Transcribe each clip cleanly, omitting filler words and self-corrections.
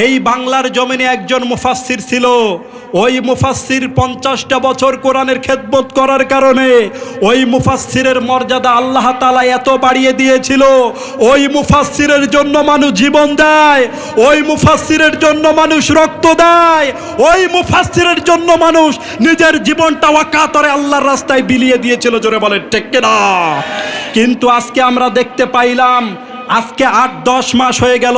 এই বাংলার জমিনে একজন মুফাসসির ছিল। ওই মুফাসসির 50টা বছর কোরআনের খেদমত করার কারণে ওই মুফাসসিরের মর্যাদা আল্লাহ তাআলা এত বাড়িয়ে দিয়েছিল। ওই মুফাসসিরের জন্য মানুষ জীবন দেয়, ওই মুফাসসিরের জন্য মানুষ রক্ত দেয়, ওই মুফাসসিরের জন্য মানুষ নিজের জীবনটা ওয়াকাতরে আল্লাহর রাস্তায় বিলিয়ে দিয়েছিল। জোরে বলেন ঠিক কিনা? কিন্তু আজকে আমরা দেখতে পাইলাম, আজকে 8-10 মাস হয়ে গেল,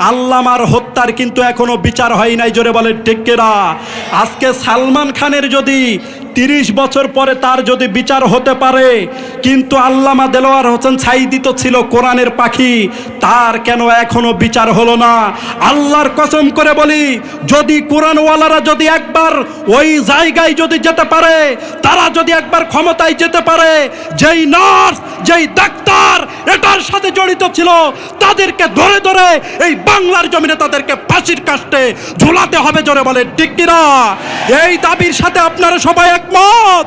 আল্লামার হত্যার কিন্তু এখনো বিচার হয় নাই। জোরে বলেন ঠিক কিনা? আজকে সালমান খানের যদি 30 বছর পরে তার যদি বিচার হতে পারে, কিন্তু আল্লামা দেলোয়ার হোসেন সাঈদী তো ছিল কোরআনের পাখি, তার কেন এখনো বিচার হলো না? আল্লাহর কসম করে বলি, যদি কোরআনওয়ালারা যদি একবার ওই জায়গায় যদি যেতে পারে, তারা যদি একবার ক্ষমতায় যেতে পারে, যেই নার্স যেই ডাক্তার এটার সাথে জড়িত ছিল তাদেরকে ধরে ধরে এই বাংলার জমিনে তাদেরকে ফাঁসির কাস্টে ঝুলাতে হবে। জোরে বলেন ঠিক কিনা? এই দাবির সাথে আপনারা সবাই একমত?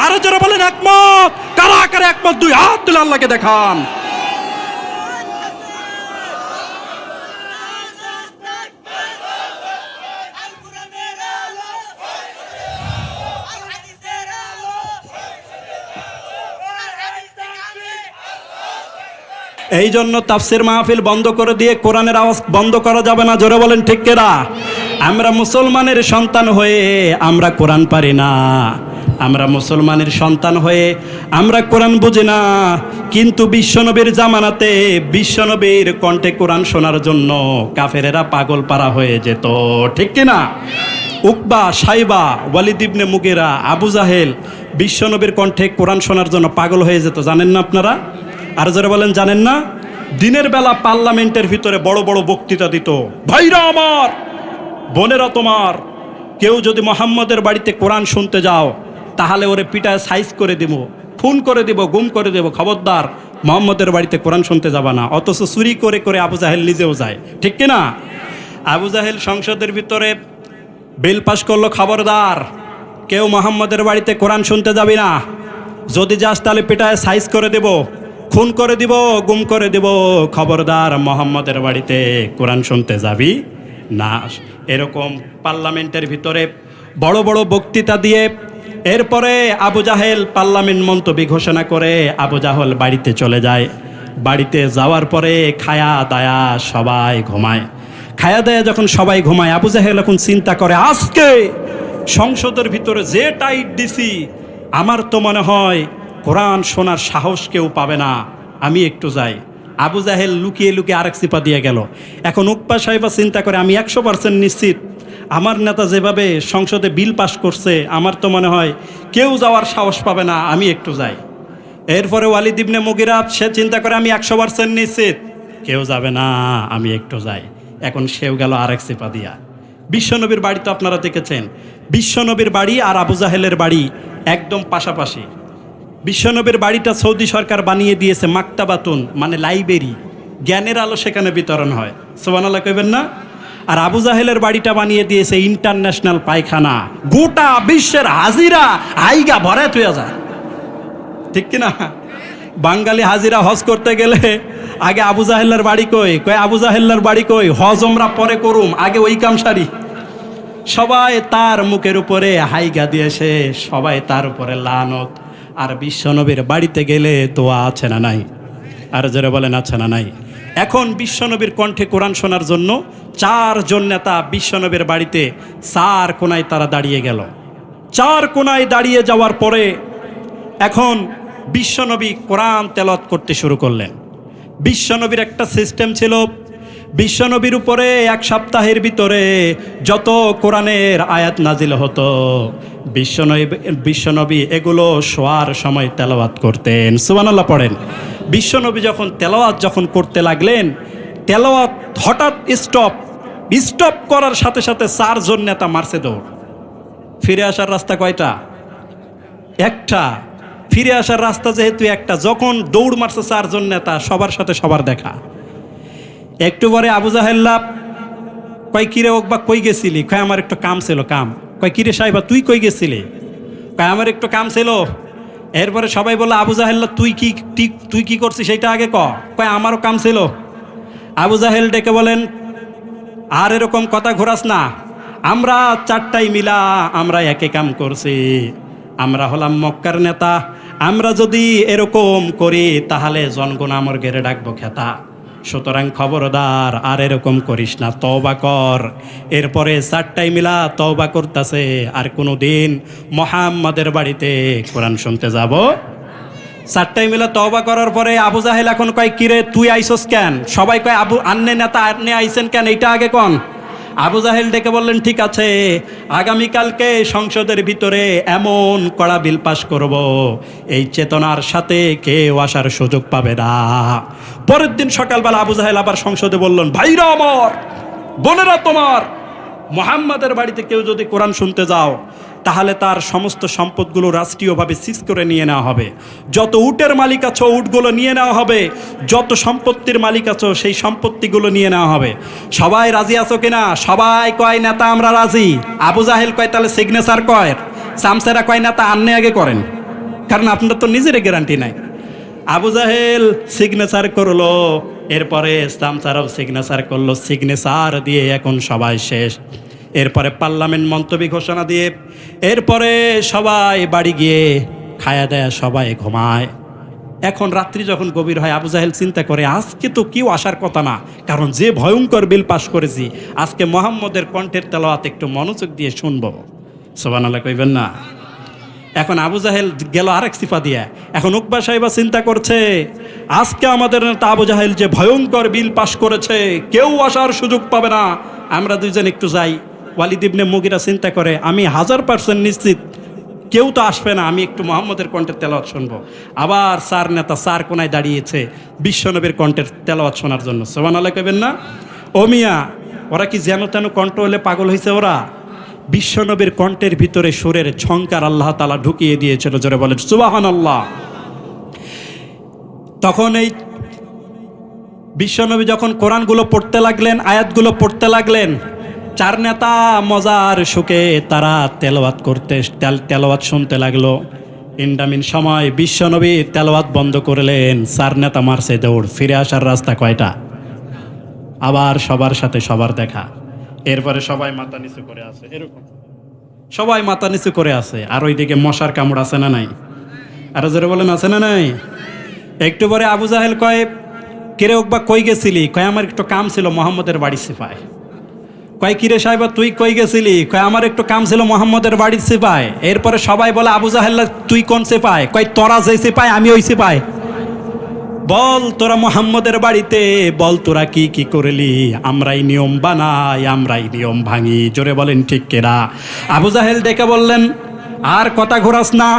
আরো জোরে বলেন একমত? কারা কারা একমত? 2 হাত তুলে আল্লাহকে দেখান। এই জন্য তাফসির মাহফিল বন্ধ করে দিয়ে কোরআনের আওয়াজ বন্ধ করা যাবে না। জোরে বলেন ঠিক কিনা? আমরা মুসলমানের সন্তান হয়ে আমরা কোরআন পারি না, আমরা মুসলমানের সন্তান হয়ে আমরা কোরআন বুঝি না, কিন্তু বিশ্বনবীর জামানাতে বিশ্বনবীর কণ্ঠে কোরআন শোনার জন্য কাফেরেরা পাগল পারা হয়ে যেত। ঠিক কিনা? উকবা, সাইবা, ওয়ালিদ ইবনে মুগিরা, আবু জাহেল বিশ্বনবীর কণ্ঠে কোরআন শোনার জন্য পাগল হয়ে যেত। জানেন না আপনারা? আর যারা বলেন জানেন না, দিনের বেলা পার্লামেন্টের ভিতরে বড় বড় বক্তৃতা দিত। ভাইরা আমার, বোনেরা তোমার, কেউ যদি মোহাম্মদের বাড়িতে কোরআন শুনতে যাও তাহলে ওরে পিটায় সাইজ করে দিব, খুন করে দিব, গুম করে দেব, খবরদার মোহাম্মদের বাড়িতে কোরআন শুনতে যাবা না। অথচ চুরি করে করে আবু জাহেল নিজেও যায়। ঠিক কিনা? আবু জাহেল সংসদের ভিতরে বিল পাশ করলো, খবরদার কেউ মোহাম্মদের বাড়িতে কোরআন শুনতে যাবি না, যদি যাস তাহলে পিটায় সাইজ করে দেব, খুন করে দিব, গুম করে দিব, খবরদার মোহাম্মদের বাড়িতে কোরআন শুনতে যাবি না। এরকম পার্লামেন্টের ভিতরে বড় বড় বক্তৃতা দিয়ে এরপরে আবু জাহেল পার্লামেন্ট মন্তব্য ঘোষণা করে আবু জাহেল বাড়িতে চলে যায়। বাড়িতে যাওয়ার পরে খায়া দায়া সবাই ঘুমায়। খায়া দায়া যখন সবাই ঘুমায়, আবু জাহেল এখন চিন্তা করে, আজকে সংসদের ভিতরে যে টাইট দিছি, আমার তো মনে হয় কোরআন শোনার সাহস কেউ পাবে না, আমি একটু যাই। আবু জাহেল লুকিয়ে লুকিয়ে আরেক চিপা দিয়ে গেল। এখন উকবা সাহেবা চিন্তা করে, আমি 100% নিশ্চিত আমার নেতা যেভাবে সংসদে বিল পাস করছে, আমার তো মনে হয় কেউ যাওয়ার সাহস পাবে না, আমি একটু যাই। এরপরে ওয়ালিদ ইবনে মুগিরা সে চিন্তা করে, আমি 100% নিশ্চিত কেউ যাবে না, আমি একটু যাই। এখন সেও গেল আরেক চিপা দিয়া। বিশ্বনবীর বাড়ি তো আপনারা দেখেছেন, বিশ্বনবীর বাড়ি আর আবু জাহেলের বাড়ি একদম পাশাপাশি। বিশ্বনবীর বাড়িটা সৌদি সরকার বানিয়ে দিয়েছে মাকতাবাতুন, মানে লাইব্রেরি, জ্ঞানের আলো সেখানে বিতরণ হয়। সুবহানাল্লাহ কইবেন না? আর আবু জাহেলের বাড়িটা বানিয়ে দিয়েছে ইন্টারন্যাশনাল পায়খানা, গোটা বিশ্বের হাজিরা আইগা ভরে তুই যায়। ঠিক কিনা? বাঙালি হাজিরা হজ করতে গেলে আগে আবু জাহেলের বাড়ি কই, আবু জাহেলের বাড়ি কই, হজ আমরা পরে করুম, আগে ওই কাম সারি। সবাই তার মুখের উপরে হাইগা দিয়েছে, সবাই তার উপরে লানত। আর বিশ্বনবীর বাড়িতে গেলে দোয়া আছে না নাই? আর যারা বলেন আছে না নাই? এখন বিশ্বনবীর কণ্ঠে কোরআন শোনার জন্য 4 জন নেতা বিশ্বনবীর বাড়িতে 4 কোনায় তারা দাঁড়িয়ে গেল। 4 কোনায় দাঁড়িয়ে যাওয়ার পরে এখন বিশ্বনবী কোরআন তেলাওয়াত করতে শুরু করলেন। বিশ্বনবীর একটা সিস্টেম ছিল, বিশ্বনবীর উপরে 1 সপ্তাহের ভিতরে যত কোরআনের আয়াত নাজিল হতো, বিশ্বনবী এগুলো শোয়ার সময় তেলাওয়াত করতেন। সুবহানাল্লাহ পড়েন। বিশ্বনবী যখন তেলাওয়াত করতে লাগলেন, তেলাওয়াত হঠাৎ স্টপ করার সাথে সাথে 4 জন নেতা মারছে দৌড়। ফিরে আসার রাস্তা কয়টা? একটা। ফিরে আসার রাস্তা যেহেতু একটা, যখন দৌড় মারছে 4 জন নেতা, সবার সাথে সবার দেখা। একটু পরে আবু জাহেল্লা কয়, কিরে ওকবা কই গেছিলি? কয় আমার একটু কাম ছিল। কাম? কয় কিরে সাহেবা তুই কই গেছিলি? কয় আমার একটু কাম ছিল। এরপরে সবাই বলল, আবু জাহেল্লা তুই কি করছিস সেইটা আগে কয় আমারও কাম ছিল। আবু জাহেল ডেকে বলেন, আর এরকম কথা ঘোরাস না। আমরা চারটাই মিলা আমরা একে কাম করছি, আমরা হলাম মক্কার নেতা। আমরা যদি এরকম করি তাহলে জনগণ আমার ঘেরে ডাকবো খেতা। সুতরাং খবরদার আর এরকম করিস না, তওবা কর। এরপরে চারটাই মিলা তওবা করতেছে, আর কোনো দিন মুহাম্মাদের বাড়িতে কোরআন শুনতে যাব। চারটাই মিলা তওবা করার পরে আবু জাহেল এখন কয়, কিরে তুই আইসস কেন? সবাই কয় আবু আন্নে নেতা আন্নে আইসেন কেন, এইটা আগে কন। আবু জাহেল ডেকে বললেন, ঠিক আছে, আগামীকালকে সংসদের ভিতরে এমন কড়া বিল পাশ করব, এই চেতনার সাথে কেউ আসার সুযোগ পাবে না। পরের দিন সকালবেলা আবু জাহেল আবার সংসদে বললেন, ভাইরা আমার, বোনেরা তোমার, মুহাম্মাদের বাড়িতে কেউ যদি কোরআন শুনতে যাও তাহলে তার সমস্ত সম্পদগুলো রাষ্ট্রীয়ভাবে সিজ করে নিয়ে নেওয়া হবে। যত উটের মালিক আছো উটগুলো নিয়ে নেওয়া হবে, যত সম্পত্তির মালিক আছো সেই সম্পত্তিগুলো নিয়ে নেওয়া হবে। সবাই রাজি আছো কিনা? সবাই কয় নেতা আমরা রাজি। আবু জাহেল কয় তাহলে সিগনেচার কয়। সামসেরা কয় নেতা আন্নে আগে করেন, কারণ আপনার তো নিজের গ্যারান্টি নাই। আবু জাহেল সিগনেচার করলো, এরপরে সামসারও সিগনেচার করলো। সিগনেচার দিয়ে এখন সবাই শেষ। এরপরে পার্লামেন্ট মন্তব্য ঘোষণা দিয়ে এরপরে সবাই বাড়ি গিয়ে খায়া দেয়া সবাই ঘুমায়। এখন রাত্রি যখন গভীর হয় আবু জাহেল চিন্তা করে, আজকে তো কেউ আসার কথা না, কারণ যে ভয়ঙ্কর বিল পাশ করেছি, আজকে মুহাম্মদের কণ্ঠের তেলাওয়াত একটু মনোযোগ দিয়ে শুনবো। সুবহানাল্লাহ কইবেন না? এখন আবু জাহেল গেল আরেক সিফা দিয়া। এখন উকবা সাহেবা চিন্তা করছে, আজকে আমাদের নেতা আবু জাহেল যে ভয়ঙ্কর বিল পাশ করেছে, কেউ আসার সুযোগ পাবে না, আমরা দুইজন একটু যাই। ওয়ালিদ ইবনে মুগিরা চিন্তা করে, আমি 1000% নিশ্চিত কেউ তো আসবে না, আমি একটু মুহাম্মদের কণ্ঠের তেলাওয়াত শুনবো। আবার চার নেতা চার কোনায় দাঁড়িয়েছে বিশ্বনবীর কণ্ঠের তেলাওয়াত শোনার জন্য। সুবহানাল্লাহ কইবেন না? ও মিয়া, ওরা কি যেন তেন কণ্ঠ হলে পাগল হয়েছে? ওরা বিশ্বনবীর কণ্ঠের ভিতরে সুরের ঝংকার আল্লাহ তাআলা ঢুকিয়ে দিয়েছিল। জোরে বলেন সুবহানাল্লাহ। তখন এই বিশ্বনবী যখন কোরআনগুলো পড়তে লাগলেন, আয়াতগুলো পড়তে লাগলেন, চার নেতা মজার সুখে তারা তেলাওয়াত শুনতে লাগলো। ইন্ডামিন সময় বিশ্বনবী তেলাওয়াত বন্ধ করলেন, চার নেতা মারছে দৌড়। ফিরে আসার রাস্তা কয়টা? আবার সবার সাথে সবার দেখা। এরপরে সবাই মাথা নিচু করে আছে, এরকম সবাই মাথা নিচু করে আছে। আর ওইদিকে মশার কামড় আছে না নাই? আরো জোরে বলেন, আছে না নাই? একটু পরে আবু জাহেল কয়, কিরে উকবা কই গেছিলি? কয় আমার একটু কাম ছিল মুহাম্মদের বাড়ির সিপায়। কয় কিরে সাহেবা তুই কই গেছিলি? কয় আমার একটু কাম ছিল মুহাম্মদের বাড়ির সিপায়। এরপরে সবাই বলে, আবু জাহেল তুই কোন সিপায়? কয় তোরা যে সিপায় আমি ওই সিপায়। বল তোরা মুহাম্মদের বাড়িতে বল তোরা কি কি করলি? আমরাই নিয়ম বানাই, আমরাই নিয়ম ভাঙি। জোরে বলেন ঠিক কিনা? আবু জাহেল ডেকে বললেন, আর কথা ঘোরাস না,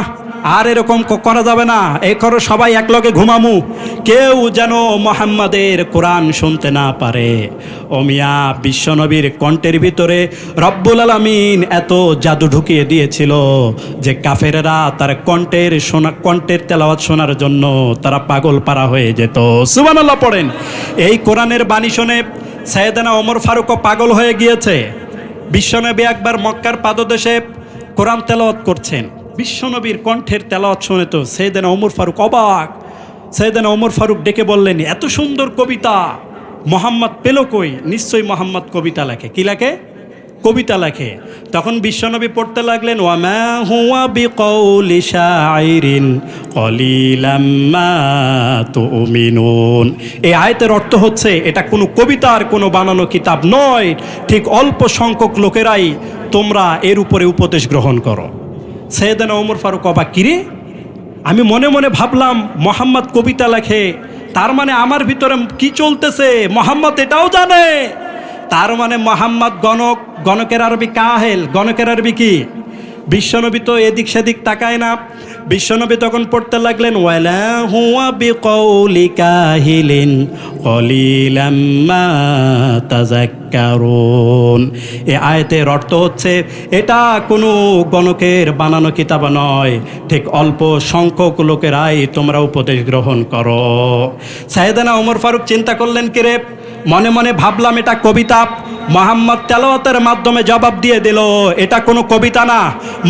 আর এরকম করা যাবে না। এই করো সবাই একলগে ঘুমামু, কেউ যেন মুহাম্মাদের কোরআন শুনতে না পারে। ও মিয়া, বিশ্বনবীর কণ্ঠের ভিতরে রব্বুল আলামিন এত জাদু ঢুকিয়ে দিয়েছিল যে কাফেরেরা তার কণ্ঠের তেলাওয়াত শোনার জন্য তারা পাগল পারা হয়ে যেত। সুবহানাল্লাহ পড়েন। এই কোরআনের বাণী শুনে সাইয়েদনা ওমর ফারুকও পাগল হয়ে গিয়েছে। বিশ্বনবী একবার মক্কার পাদদেশে কোরআন তেলাওয়াত করছেন, বিশ্বনবীর কণ্ঠের তেলাওয়াত শুনে তো সাইয়েদনা ওমর ফারুক অবাক। সাইয়েদনা ওমর ফারুক ডেকে বললেন, এত সুন্দর কবিতা মোহাম্মদ পেল কই? নিশ্চয়ই মোহাম্মদ কবিতা লেখে। কি লেখে? কবিতা লেখে। তখন বিশ্বনবী পড়তে লাগলেন, ওয়ামা হুয়া বিকৌলি শাইরিন কলিলাম মা তুমিনুন। এই আয়াতের অর্থ হচ্ছে, এটা কোনো কবিতার কোনো বানানো কিতাব নয়, ঠিক অল্প সংখ্যক লোকেরাই তোমরা এর উপরে উপদেশ গ্রহণ করো। সাইয়েদনা ওমর ফারুক অবাক, কিরে আমি মনে মনে ভাবলাম মোহাম্মদ কবিতা লেখে, তার মানে আমার ভিতরে কি চলতেছে মোহাম্মদ এটাও জানে। তার মানে মোহাম্মদ গণক, গণকের আরবি কাহেল, গণকের আরবি কি? বিশ্বনবী তো এদিক সেদিক তাকায় না। বিশ্বনবী তখন পড়তে লাগলেন, ওয়ালা হুয়া বিকৌলি কাহিলিন কলিলাম মা তাযাক্কারুন। এই আয়াতের অর্থ হচ্ছে, এটা কোনো গণকের বানানো কিতাব নয়, ঠিক অল্প সংখ্যক লোকেরাই তোমরা উপদেশ গ্রহণ করো। সাইয়েদনা ওমর ফারুক চিন্তা করলেন, কিরে মনে মনে ভাবলাম এটা কবিতা। মোহাম্মদ তেলাওয়াতের মাধ্যমে জবাব দিয়ে দিল এটা কোনো কবিতা না।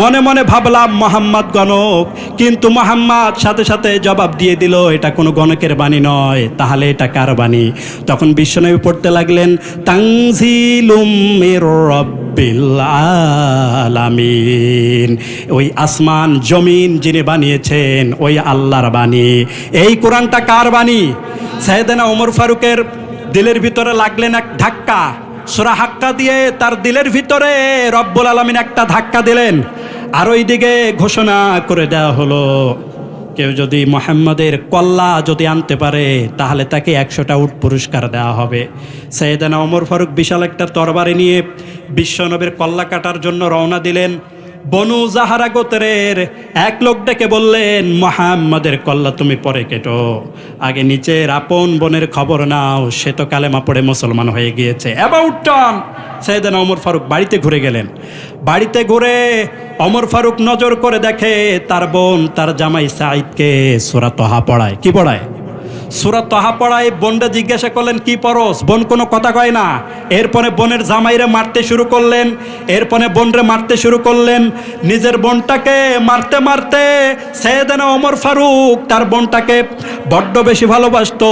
মনে মনে ভাবলাম মোহাম্মদ গণক, কিন্তু মোহাম্মদ সাথে সাথে জবাব দিয়ে দিল এটা কোনো গণকের বাণী নয়। তাহলে এটা কার বাণী? তখন বিশ্বনবী পড়তে লাগলেন তানজিলুম মির রাব্বিল আলামিন। ওই আসমান জমিন যিনি বানিয়েছেন ওই আল্লাহর বাণী। এই কোরআনটা কার বাণী? সাইয়েদনা ওমর ফারুকের দিলের ভিতরে লাগলেন এক ধাক্কা। সূরা হাক্কা দিয়ে তার দিলের ভিতরে রব্বুল আলামিন একটা ধাক্কা দিলেন। আর ওইদিকে ঘোষণা করে দেওয়া হলো কেউ যদি মুহাম্মাদের কল্লা যদি আনতে পারে তাহলে তাকে 100টা উট পুরস্কার দেওয়া হবে। সাইয়েদনা ওমর ফারুক বিশাল একটা তরবারি নিয়ে বিশ্বনবীর কল্লা কাটার জন্য রওনা দিলেন। বনু জাহারা গোত্রের এক লোক ডেকে বললেন মুহাম্মাদের কল্লা তুমি পরে কেটো, আগে নিচের আপন বোনের খবর নাও, সে তো কালেমা পড়ে মুসলমান হয়ে গিয়েছে। অ্যাবাউট টাইম সাইয়েদনা ওমর ফারুক বাড়িতে ঘুরে গেলেন। বাড়িতে ঘুরে ওমর ফারুক নজর করে দেখে তার বোন তার জামাই সাঈদকে সূরা তহা পড়ায়। কি পড়ায়? সূরা তহা পড়ায়। বোনটা জিজ্ঞাসা করলেন কি পড়স? বোন কোনো কথা কয় না। এরপরে বোনের জামাইরে মারতে শুরু করলেন, এরপরে বোনরে মারতে শুরু করলেন। নিজের বোনটাকে মারতে মারতে সাইয়েদনা ওমর ফারুক তার বোনটাকে বড্ড বেশি ভালোবাসতো।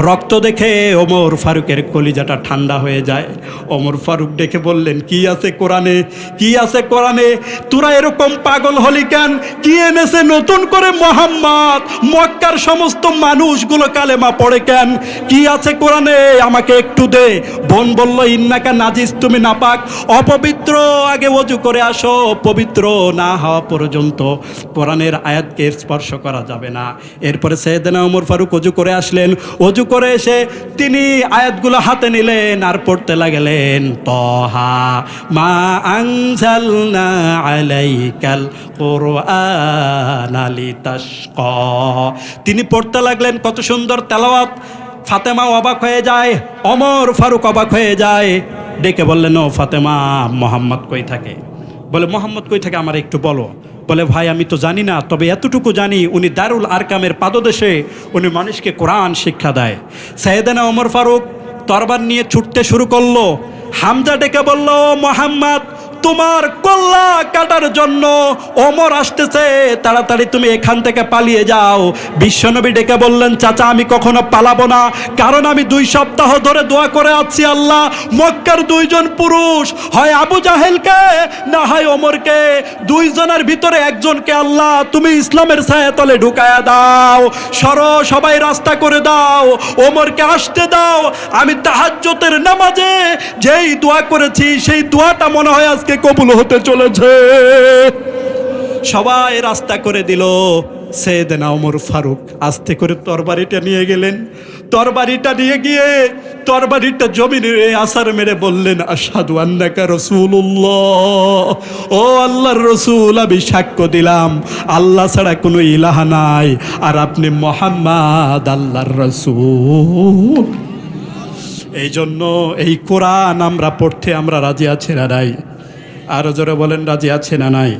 রক্ত দেখে ওমর ফারুকের কলিজাটা ঠান্ডা হয়ে যায়। ওমর ফারুক ডেকে বললেন কি আছে কোরআনে, কি আছে কোরআনে? তোরা এরকম পাগল হলি কেন? কি এনেছে নতুন করে মুহাম্মদ? মক্কার সমস্ত মানুষগুলো কালেমা পড়ে কেন? কি আছে কোরআনে আমাকে একটু দে। বোন বলল ইন্নাকা নাজিস, তুমি নাপাক, অপবিত্র, আগে ওযু করে আসো। পবিত্র না হওয়া পর্যন্ত কোরআনের আয়াতকে স্পর্শ করা যাবে না। এরপরে সাইয়েদনা ওমর ফারুক ওযু করে আসলেন। ওযু করে এসে তিনি আয়াতগুলো হাতে নিলেন আর পড়তে লাগলেন তহা মা আনজালনা আলাইকাল কুরআনা লিতাশকা। তিনি পড়তে লাগলেন, কত সুন্দর তেলাওয়াত। ফাতেমা অবাক হয়ে যায়, ওমর ফারুক অবাক হয়ে যায়। ডেকে বললেন ও ফাতেমা, মোহাম্মদ কই থাকে? বলে মোহাম্মদ কই থাকে আমার একটু বলো। বলে ভাই আমি তো জানি না, তবে এতটুকু জানি উনি দারুল আরকামের পাদদেশে উনি মানুষকে কোরআন শিক্ষা দেয়। সাইয়েদনা ওমর ফারুক তরবার নিয়ে ছুটতে শুরু করলো। হামজা ডেকে বলল মোহাম্মদ তোমার কল্লা কাটার জন্য ওমর আসতেছে, তাড়াতাড়ি তুমি এখান থেকে পালিয়ে যাও। বিশ্বনবী ডেকে বললেন চাচা আমি কখনো পালাবো না, কারণ আমি 2 সপ্তাহ ধরে দোয়া করে আছি আল্লাহ মক্কার 2 জন পুরুষ, হয় আবু জাহেলকে না হয় ওমরকে, 2 জনের ভিতরে একজনকে আল্লাহ তুমি ইসলামের ছায়াতলে ঢুকায়া দাও। সবাই রাস্তা করে দাও, ওমরকে আসতে দাও। আমি তাহাজ্জুদের নামাজে যেই দোয়া করেছি সেই দোয়াটা মনে হয় আজকে কবুল হতে চলেছে। সবাই রাস্তা করে দিল। সাইয়েদনা ওমর ফারুক আস্তে করে তরবারিটা নিয়ে গেলেন। তরবারিটা নিয়ে গিয়ে তরবারিটা জমিনে আছার মেরে বললেন আশহাদু আন্নাকা রাসূলুল্লাহ, ও আল্লাহর রাসূল আমি সাক্ষ্য দিলাম আল্লাহ ছাড়া কোনো ইলাহা নাই আর আপনি মুহাম্মদ আল্লাহর রাসূল। এই জন্য এই কোরআন আমরা পড়তে আমরা রাজি আছি না নাই? আরো জোরে বলেন রাজি আছে না নাই?